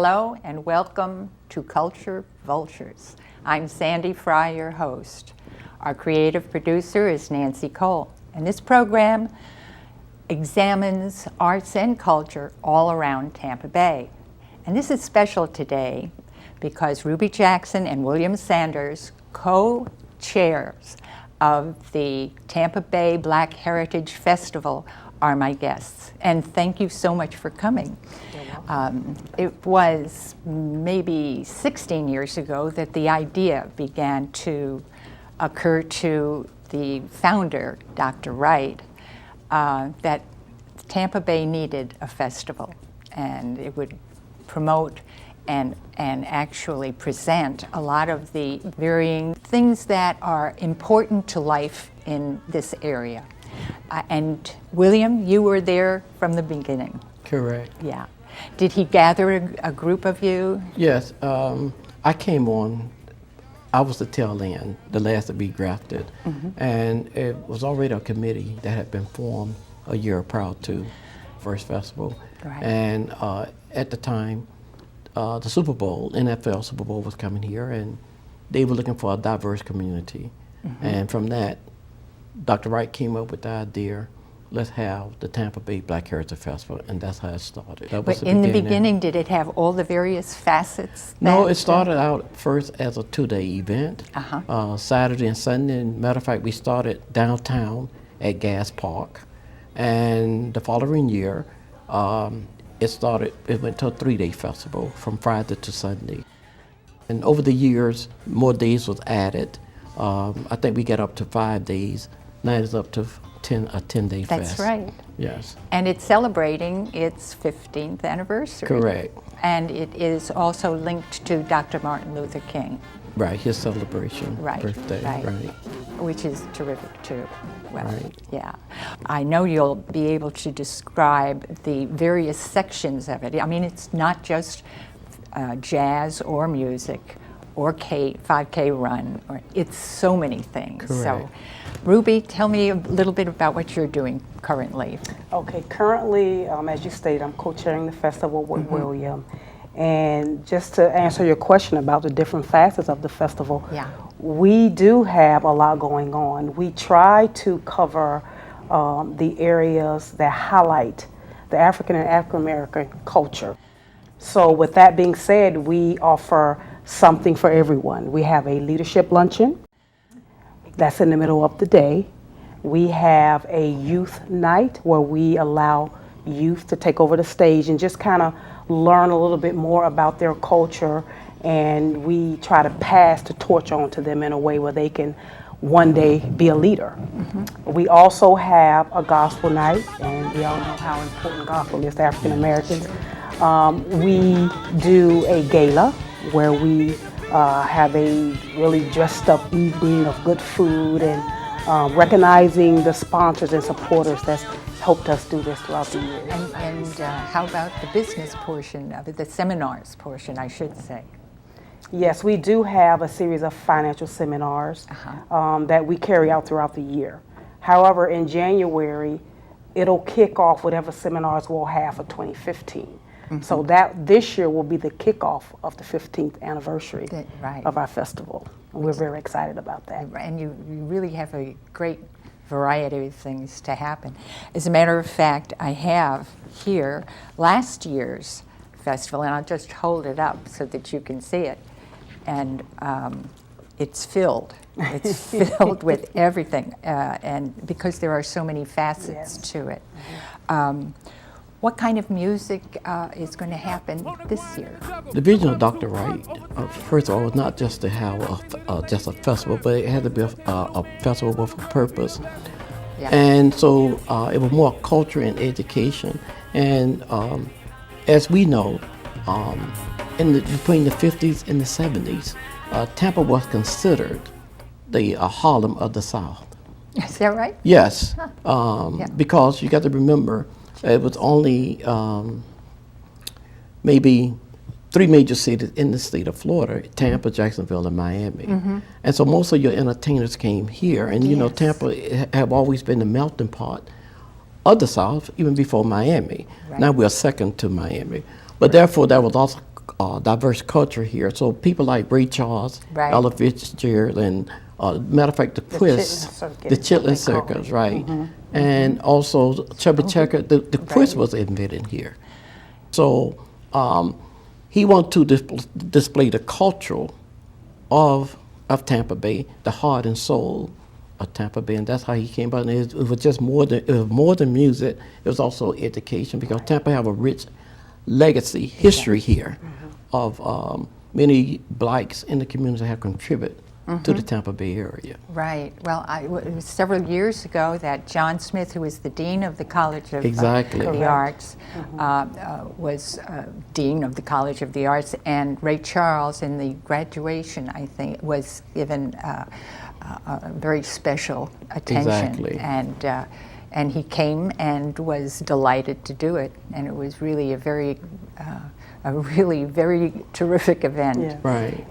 Hello and welcome to Culture Vultures. I'm Sandy Fry, your host. Our creative producer is Nancy Cole, and this program examines arts and culture all around Tampa Bay. And this is special today because Ruby Jackson and William Sanders, co-chairs of the Tampa Bay Black Heritage Festival, are my guests. And thank you so much for coming. It was maybe 16 years ago that the idea began to occur to the founder, Dr. Wright, that Tampa Bay needed a festival, and it would promote and actually present a lot of the varying things that are important to life in this area. And William, you were there from the beginning. Correct. Yeah. Did he gather a group of you? Yes. I came on, I was the tail end, the last to be grafted. And it was already a committee that had been formed a year prior to first festival. Right. And at the time, the Super Bowl, NFL Super Bowl was coming here, and they were looking for a diverse community. And from that, Dr. Wright came up with the idea, let's have the Tampa Bay Black Heritage Festival, and that's how it started. But in the beginning, did it have all the various facets? No, it started out first as a two-day event, Saturday and Sunday. And matter of fact, we started downtown at Gas Park, and the following year, it went to a three-day festival from Friday to Sunday. And over the years, more days was added. I think we got up to 5 days. Now it's up to a 10-day fest. That's right. Yes. And it's celebrating its 15th anniversary. Correct. And it is also linked to Dr. Martin Luther King. Right, his celebration, birthday, right. Which is terrific too. Well, right. Yeah. I know you'll be able to describe the various sections of it. I mean, it's not just jazz or music or 5K run. It's so many things. Correct. So, Ruby, tell me a little bit about what you're doing currently. Okay, currently, as you stated, I'm co-chairing the festival with William. And just to answer your question about the different facets of the festival, we do have a lot going on. We try to cover the areas that highlight the African and African American culture. So with that being said, we offer something for everyone. We have a leadership luncheon that's in the middle of the day. We have a youth night where we allow youth to take over the stage and just kind of learn a little bit more about their culture, and we try to pass the torch on to them in a way where they can one day be a leader. We also have a gospel night, and we all know how important gospel is to African Americans. We do a gala where we have a really dressed up evening of good food and recognizing the sponsors and supporters that's helped us do this throughout the years. And how about the business portion of it, the seminars portion, I should say? Yes, we do have a series of financial seminars that we carry out throughout the year. However, in January, it'll kick off whatever seminars we'll have for 2015. So that this year will be the kickoff of the 15th anniversary of our festival. We're very excited about that. And you really have a great variety of things to happen. As a matter of fact, I have here last year's festival, and I'll just hold it up so that you can see it. And it's filled. It's filled with everything, and because there are so many facets to it. What kind of music is going to happen this year? The vision of Dr. Wright, first of all, was not just to have just a festival, but it had to be a festival with a purpose. And so it was more culture and education. And as we know, between the 50s and the 70s, Tampa was considered the Harlem of the South. Is that right? Yes, because you got to remember, it was only maybe 3 major cities in the state of Florida: Tampa, Jacksonville, and Miami. And so most of your entertainers came here. And you know, Tampa have always been the melting pot of the South, even before Miami. Now we're second to Miami. But therefore, that was also diverse culture here. So people like Ray Charles, Right. Ella Fitzgerald, and matter of fact, the quiz, the Chitlin Circus, right? And also Chubby Checker, the quiz was invented here. So he wanted to display the cultural of Tampa Bay, the heart and soul of Tampa Bay, and that's how he came about. And it was just more than music. It was also education, because Tampa have a rich legacy, history here of many blacks in the community have contributed to the Tampa Bay area. Right. Well, it was several years ago that John Smith, who was the dean of the College of the Arts, was dean of the College of the Arts, and Ray Charles, in the graduation, I think, was given a very special attention. Exactly. And he came and was delighted to do it, and it was really a really very terrific event. Yeah. Right.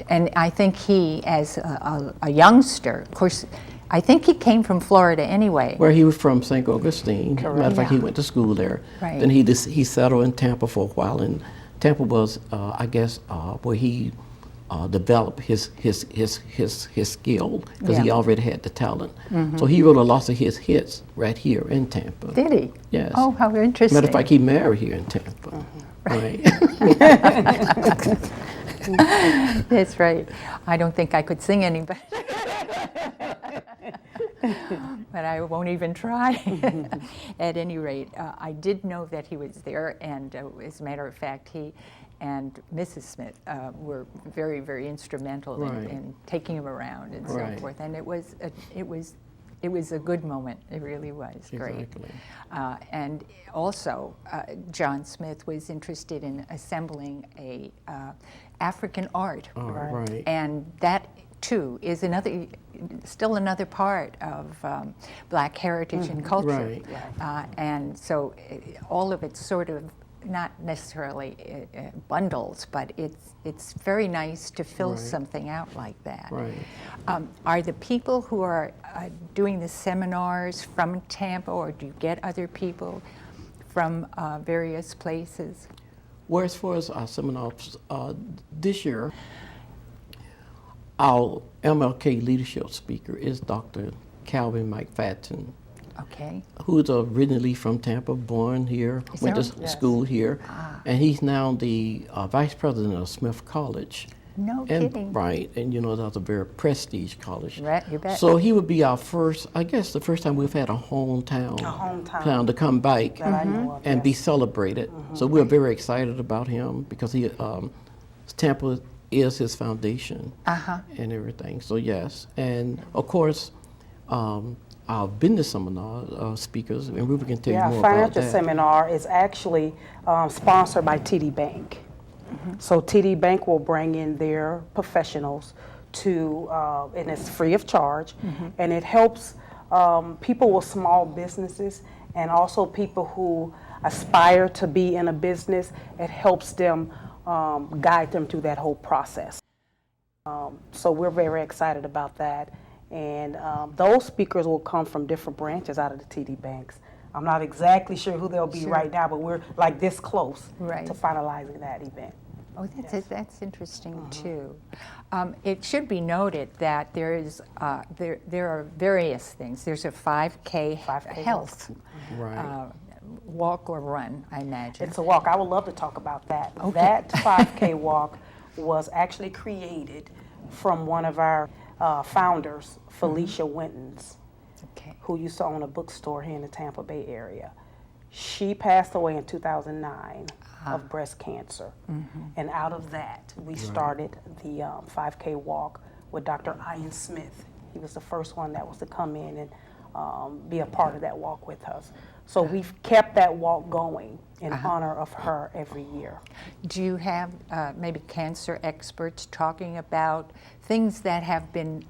And I think he, as a youngster, of course, I think he came from Florida anyway. Where he was from St. Augustine. Matter of fact, he went to school there. Right. Then he settled in Tampa for a while, and Tampa was, I guess, where he developed his skill, because he already had the talent. So he wrote a lot of his hits right here in Tampa. Did he? Yes. Oh, how interesting. Matter of fact, he married here in Tampa. Right. That's right. I don't think I could sing any better. But I won't even try. At any rate, I did know that he was there, and as a matter of fact, he and Mrs. Smith were very, very instrumental in taking him around and so forth. And it was a good moment. It really was great. Exactly. And also, John Smith was interested in assembling a African art, Right. and that too is still another part of Black heritage and culture. Right. And so all of it's sort of not necessarily bundles, but it's very nice to fill something out like that. Right. Are the people who are doing the seminars from Tampa, or do you get other people from various places? Well, as far as our seminars, this year, our MLK leadership speaker is Dr. Calvin McFadden, Okay. who's originally from Tampa, born here, went to school here, and he's now the vice president of Smith College. No kidding. Right, and that's a very prestige college. Right, you bet. So he would be our first, I guess, the first time we've had a hometown town to come back that I know of, and be celebrated. So we're very excited about him, because he Tampa is his foundation and everything. So yes, and of course, our business seminar speakers, and Ruben can tell you more about that. Financial seminar is actually sponsored by TD Bank. So TD Bank will bring in their professionals to, and it's free of charge, and it helps people with small businesses and also people who aspire to be in a business. It helps them guide them through that whole process. So we're very excited about that. And those speakers will come from different branches out of the TD Banks. I'm not exactly sure who they'll be right now, but we're like this close to finalizing that event. Oh, that's interesting too. It should be noted that there are various things. There's a 5K health walk or run, I imagine. It's a walk. I would love to talk about that. That 5K walk was actually created from one of our founders, Felicia Wintons, who used to own a bookstore here in the Tampa Bay area. She passed away in 2009 of breast cancer. And out of that, we started the 5K walk with Dr. Ian Smith. He was the first one that was to come in and be a part of that walk with us. So we've kept that walk going in honor of her every year. Do you have maybe cancer experts talking about things that have been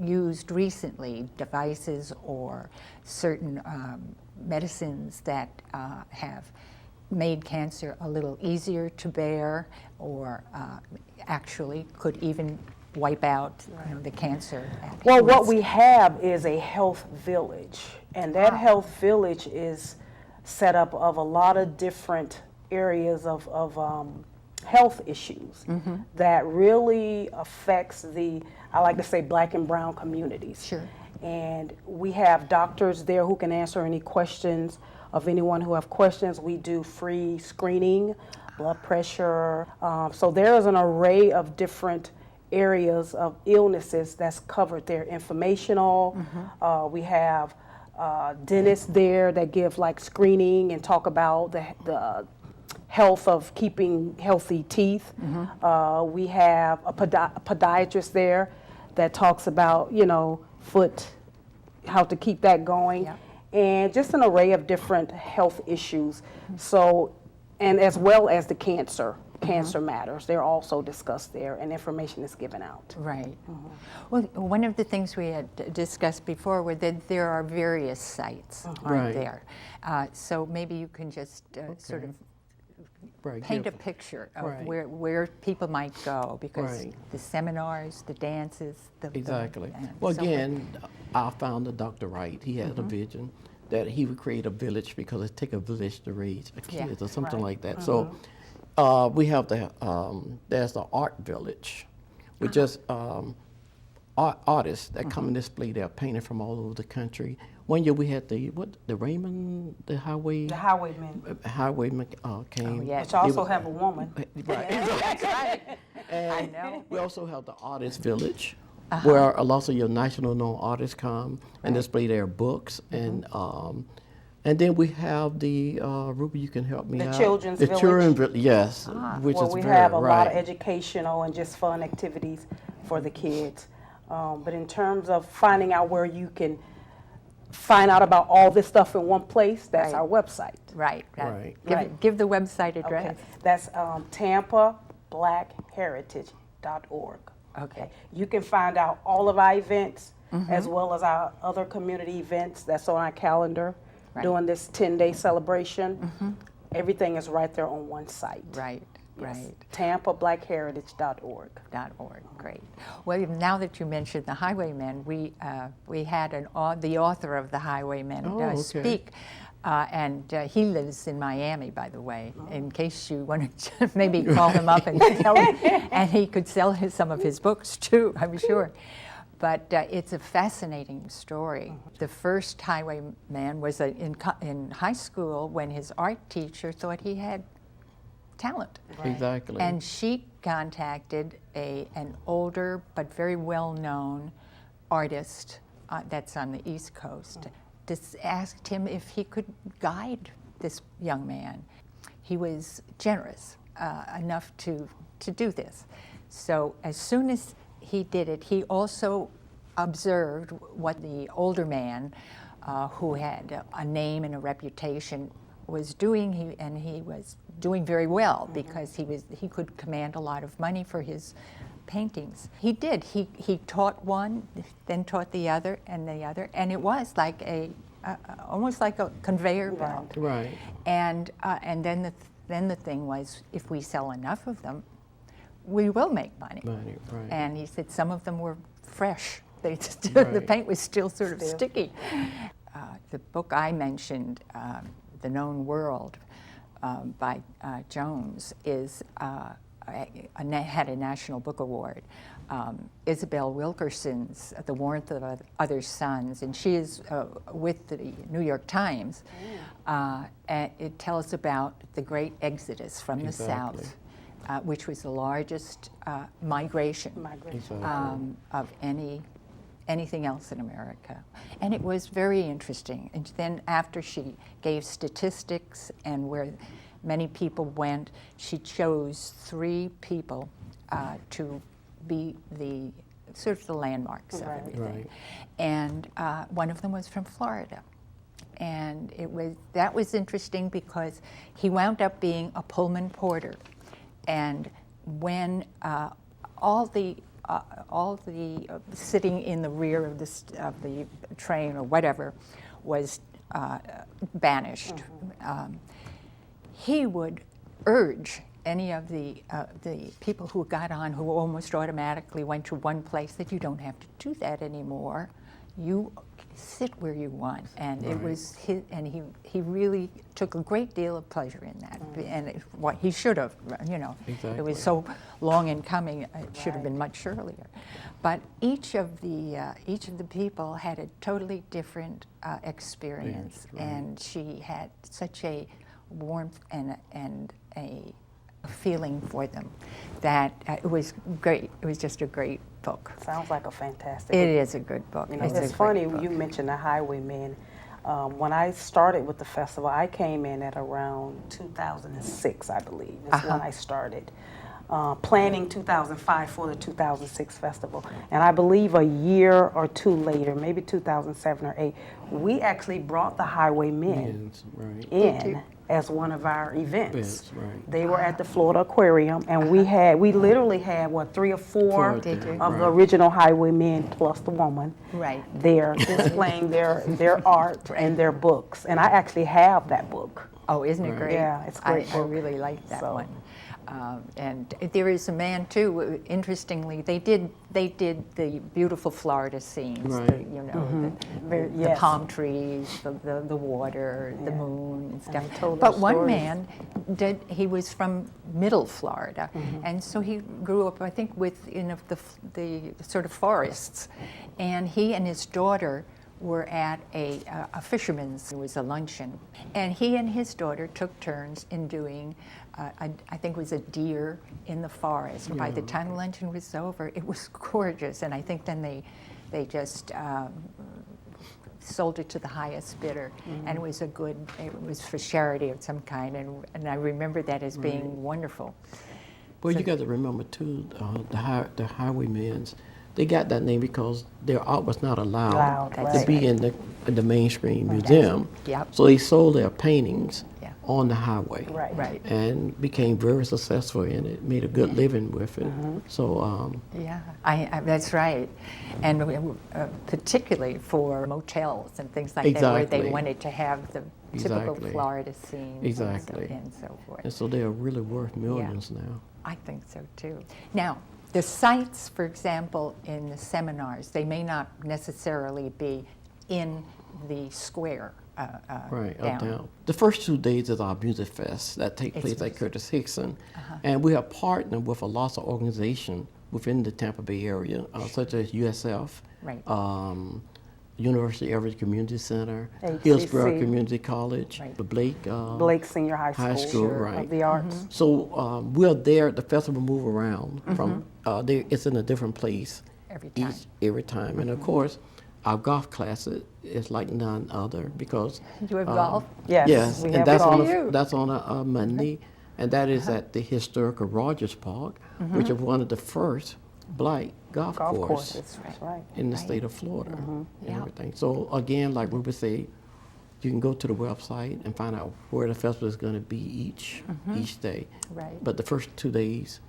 used recently, devices or certain medicines that have made cancer a little easier to bear, or actually could even wipe out the cancer? Well, what we have is a health village, and that health village is set up of a lot of different areas of health issues that really affects I like to say, Black and brown communities. Sure. And we have doctors there who can answer any questions of anyone who have questions. We do free screening, blood pressure. So there is an array of different areas of illnesses that's covered there. Informational. We have dentists there that give like screening and talk about the health of keeping healthy teeth. We have a podiatrist there that talks about, foot, how to keep that going. Yep. And just an array of different health issues. So, and as well as the cancer matters, they're also discussed there, and information is given out. Right. Well, one of the things we had discussed before were that there are various sites, aren't Right. there? So maybe you can just sort of paint a picture of Right. where people might go, because Right. the seminars, the dances, Exactly. and Well, so forth. again, our founder, Dr. Wright, he had a vision that he would create a village because it takes a village to raise a Yeah. kid or something Right. like that. So we have there's the art village, with just artists that come and display their painting from all over the country. One year we had the highwaymen The highwaymen, came. Oh, yeah. which also was- have a woman. Right. That's right. I And know. we also have the artist village, where a lot of your national known artists come and display their books, and then we have the Ruby. You can help me The out. children's the village. children's village, yes, which Well, is we very have a lot of right. educational and just fun activities for the kids. But in terms of finding out where you can find out about all this stuff in one place, that's Right. our website. Right. Right. Give the website address. Okay, that's TampaBlackHeritage.org. Okay. You can find out all of our events as well as our other community events that's on our calendar Right. during this 10-day celebration. Everything is right there on one site. Right. Yes. Right. TampaBlackHeritage.org. .org. Great. Well, now that you mentioned the Highwaymen, we had the author of the Highwaymen okay. speak, and he lives in Miami, by the way. In case you wanted to maybe call him up and tell him, and he could sell some of his books too, I'm sure. But it's a fascinating story. The first Highwayman was in high school when his art teacher thought he had talent. Exactly. And she contacted an older but very well-known artist that's on the East Coast. Just asked him if he could guide this young man. He was generous enough to do this. So as soon as he did it, he also observed what the older man, who had a name and a reputation, was doing. He was doing very well because he could command a lot of money for his paintings. He did. He taught one, then taught the other, and it was like almost like a conveyor belt. Right. And then the thing was, if we sell enough of them, we will make money. Money, right. And he said some of them were fresh. The Right. paint was still sort of sticky. The book I mentioned, The Known World, by Jones, had a National Book Award. Isabel Wilkerson's The Warmth of Other Suns, and she is with the New York Times. And it tells about the great exodus from the Exactly. South, which was the largest migration Exactly. of anything else in America. And it was very interesting. And then after she gave statistics and where many people went, she chose 3 people to be the sort of the landmarks of everything. Right. And one of them was from Florida. And that was interesting because he wound up being a Pullman porter. And when all the sitting in the rear of the train or whatever was banished, he would urge any of the people who got on, who almost automatically went to one place, that you don't have to do that anymore. You sit where you want, and it was his, and he really took a great deal of pleasure in that, and what he should have, you know, Exactly. it was so long in coming, it should have been much earlier. But each of the people had a totally different experience, and she had such a warmth and a feeling for them that it was great. It was just a great book. Sounds like a fantastic. It is a good book. You know, It's a it's great funny book. you mentioned the Highwaymen. When I started with the festival, I came in at around 2006, I believe. That's when I started planning 2005 for the 2006 festival. And I believe a year or two later, maybe 2007 or 8, we actually brought the Highwaymen Right. in as one of our events. Right. They were at the Florida Aquarium, and we literally had, what, 3 or 4 Did you? of the Right. original Highwaymen plus the woman Right. there displaying their art and their books. And I actually have that book. Oh, isn't it Right. great? Yeah, it's a great I book. really like that So- one. And there is a man too. Interestingly, they did the beautiful Florida scenes. Right. You know, the Yes. palm trees, the water, the Yeah. moon and stuff. he told But those one stories. man did. He was from Middle Florida, and so he grew up, I think, within the sort of forests, and he and his daughter were at a fisherman's. It was a luncheon, and he and his daughter took turns in doing, I think it was a deer in the forest. By the time the luncheon was over, it was gorgeous, and I think then they just sold it to the highest bidder, and it was for charity of some kind, and I remember that as being wonderful. Well, So- you got to remember too, the Highwaymen's, they got that name because their art was not allowed Allowed, to right. be in the mainstream museum. Yep. So they sold their paintings Yeah. on the highway. Right. Right. And became very successful in it, made a good living with it. So, Yeah, that's right, and particularly for motels and things like that, where they Exactly. wanted to have the typical Exactly. Florida scenes Exactly. and so forth. and so they are really worth millions now. I think so too. Now, the sites, for example, in the seminars, they may not necessarily be in the square Right, down. uptown. The first 2 days is our music fest that take place at Curtis Hickson. And we are partnered with a lot of organizations within the Tampa Bay area, such as USF, Right. University Everett Community Center, HCC. Hillsborough Community College, Right. the Blake Senior High School, School, right. of the Arts. So we're there. The festival move around from. It's in a different place Every time. every time, and of course, our golf class is like none other because. You have golf? Yes, Yes, we and have that's golf. on a Monday, and that is at the historical Rogers Park, which is one of the first black golf Golf course courses. That's right. in the state of Florida and Yeah. everything. So again, like we would say, you can go to the website and find out where the festival is going to be each day. Right. But the first 2 days,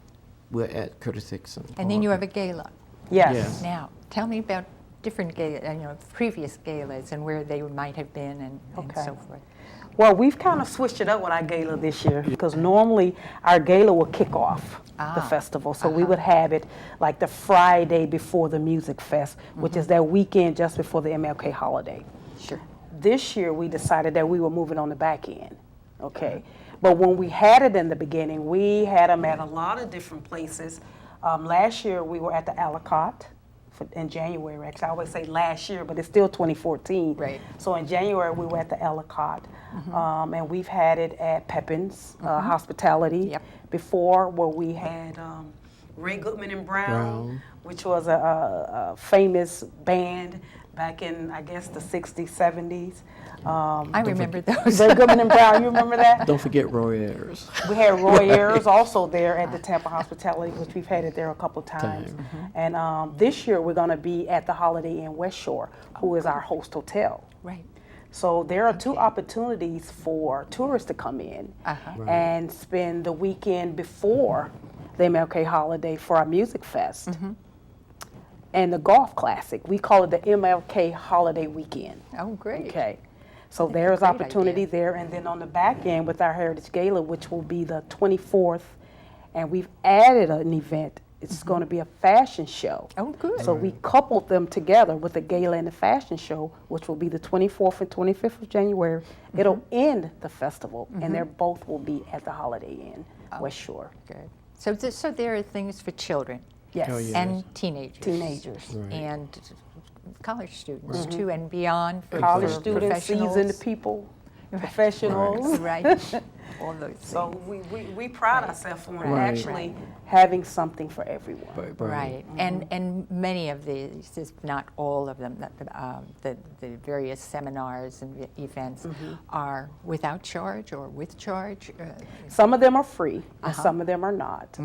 we're at Curtis Hickson. And then you Park. have a gala. Yes. Yes. Now, tell me about different previous galas and where they might have been and Okay. so forth. Well, we've kind of switched it up with our gala this year because normally our gala will kick off the festival. So we would have it like the Friday before the Music Fest, which is that weekend just before the MLK holiday. Sure. This year we decided that we were moving on the back end. Okay. But when we had it in the beginning, we had them at a lot of different places. Last year we were at the Alicot in January. Actually, I always say last year, but it's still 2014. Right. So in January we were at the Ellicott, and we've had it at Pepin's Hospitality Yep. before, where we had Ray Goodman and Brown, Brown. which was a famous band back in, I guess, the 60s, 70s. I remember those. Ray Goodman and Brown, you remember that? Don't forget Roy Ayers. We had Roy Ayers also there at the Tampa Hospitality, which we've had it there a couple times. And this year we're going to be at the Holiday Inn West Shore, who is our host hotel. Right. So there are 2 opportunities for tourists to come in Right. and spend the weekend before the MLK holiday for our music fest and the golf classic. We call it the MLK holiday weekend. Oh, great. Okay. So there's great opportunity idea. there. And then on the back end with our Heritage Gala, which will be the 24th, and we've added an event. It's going to be a fashion show. Oh, good. So we coupled them together with the gala and the fashion show, which will be the 24th and 25th of January. It'll end the festival, and they both will be at the Holiday Inn, West Shore. Good. So there are things for children. Yes. Oh, yeah. And teenagers. Teenagers. Right. And college students too, and beyond for College for students, professionals. seasoned people, professionals. Right. All those So things. we pride ourselves on Right. actually having something for everyone. Right. And many of these, if not all of them, the various seminars and events are without charge or with charge. Some of them are free, and some of them are not.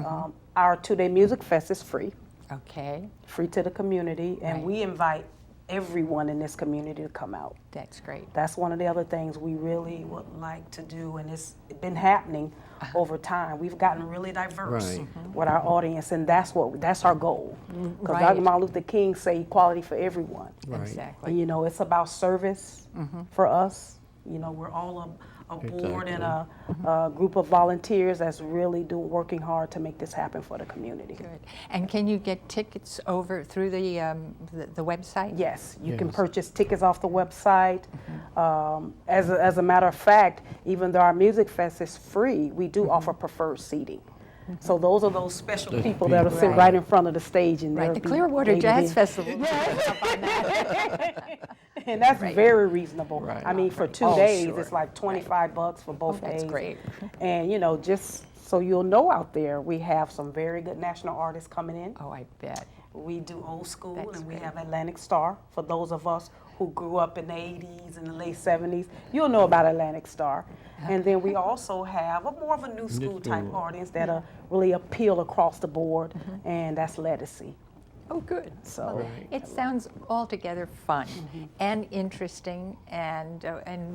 Our 2-day music fest is free Okay, to the community, and Right. we invite everyone in this community to come out. that's great. That's one of the other things we really would like to do, and it's been happening over time. We've gotten really diverse Right. with our audience, and that's our goal. Because Right. Dr. Martin Luther King say equality for everyone. Right. Exactly. And, you know, it's about service for us. You know, we're all a board and a group of volunteers that's really working hard to make this happen for the community. Good. And can you get tickets over through the website? Yes, you can Yes. purchase tickets off the website. As a matter of fact, even though our music fest is free, we do offer preferred seating. So those are those special Those people that'll sit Right. right in front of the stage, and Right, they'll the be Clearwater waiting Jazz in. Festival. And that's Right. very reasonable. Right. I mean, for 2 Oh, days, sure. it's like $25 for both That's days. great. And, you know, just so you'll know out there, we have some very good national artists coming in. Oh, I bet. We do old school, That's and we great. have Atlantic Star. For those of us who grew up in the 80s and the late 70s, you'll know about Atlantic Star. And then we also have a more of a new school type school. audience that'll really appeal across the board, and that's Legacy. Oh, good. So- Well, Right. it sounds altogether fun and interesting, and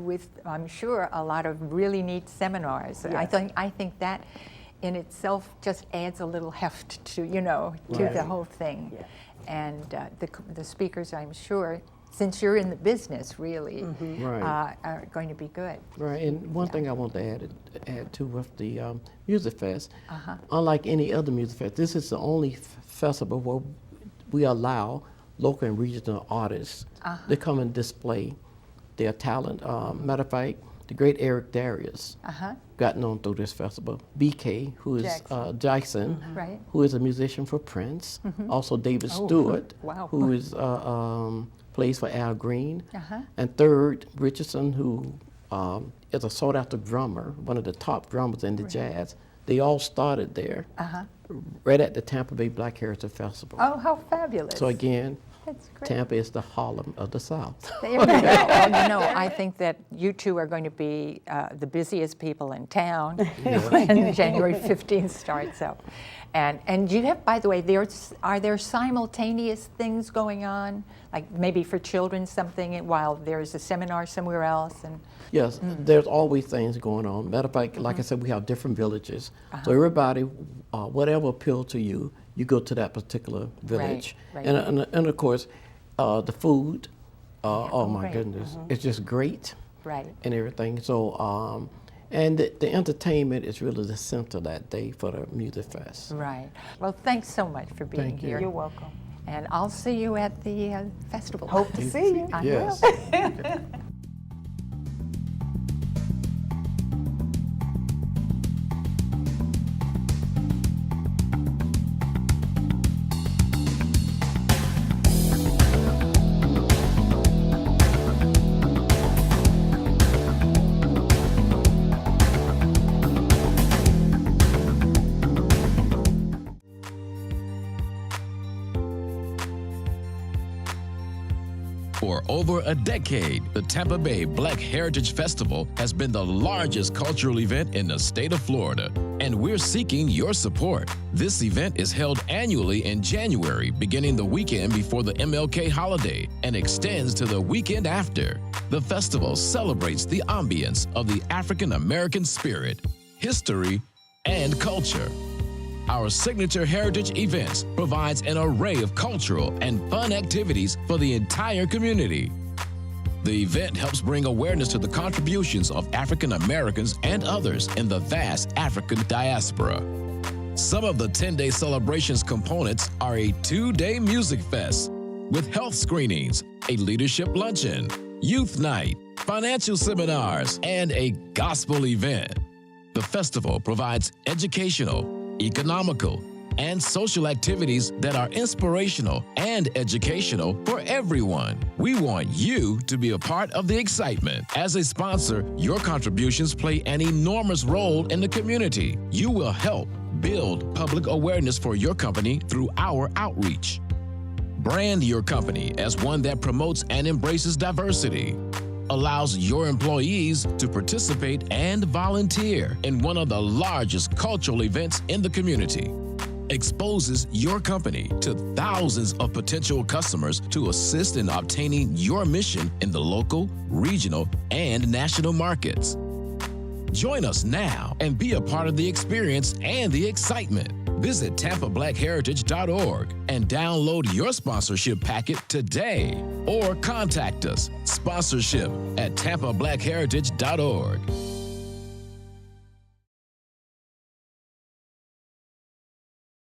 with, I'm sure, a lot of really neat seminars. Yes. I think that in itself just adds a little heft to to Right. the whole thing. Yeah. And the speakers, I'm sure, since you're in the business, really, Right. are going to be good. Right, and one thing I want to add to with the Music Fest, unlike any other music fest, this is the only festival where we allow local and regional artists to come and display their talent. Matter of fact, the great Eric Darius got known through this festival. BK, who is Jackson, Right. who is a musician for Prince. Also David Stewart, Wow. who is plays for Al Green. Uh-huh. And third, Richardson, who is a sought-after drummer, one of the top drummers in the jazz. They all started there, right at the Tampa Bay Black Heritage Festival. Oh, how fabulous. So again, That's great. Tampa is the Harlem of the South. There you go. Well, I think that you two are going to be the busiest people in town when January 15th starts up. And you have, by the way, are there simultaneous things going on, like maybe for children something while there's a seminar somewhere else? And Yes, there's always things going on. Matter of fact, like I said, we have different villages. So everybody, whatever appeals to you, you go to that particular village. right. And of course, the food, oh my right. goodness, it's just great. Right. And everything. So, and the entertainment is really the center that day for the Music Fest. Right. Well, thanks so much for being Thank you. here. You're welcome. And I'll see you at the festival. Hope to see you. I Yes. will. For over a decade, the Tampa Bay Black Heritage Festival has been the largest cultural event in the state of Florida, and we're seeking your support. This event is held annually in January, beginning the weekend before the MLK holiday, and extends to the weekend after. The festival celebrates the ambience of the African American spirit, history, and culture. Our signature heritage events provides an array of cultural and fun activities for the entire community. The event helps bring awareness to the contributions of African Americans and others in the vast African diaspora. Some of the 10-day celebration's components are a 2-day music fest with health screenings, a leadership luncheon, youth night, financial seminars, and a gospel event. The festival provides educational, economical, and social activities that are inspirational and educational for everyone. We want you to be a part of the excitement. As a sponsor, your contributions play an enormous role in the community. You will help build public awareness for your company through our outreach. Brand your company as one that promotes and embraces diversity, allows your employees to participate and volunteer in one of the largest cultural events in the community, exposes your company to thousands of potential customers to assist in obtaining your mission in the local, regional, and national markets. Join us now and be a part of the experience and the excitement. Visit TampaBlackHeritage.org and download your sponsorship packet today, or contact us, sponsorship@TampaBlackHeritage.org.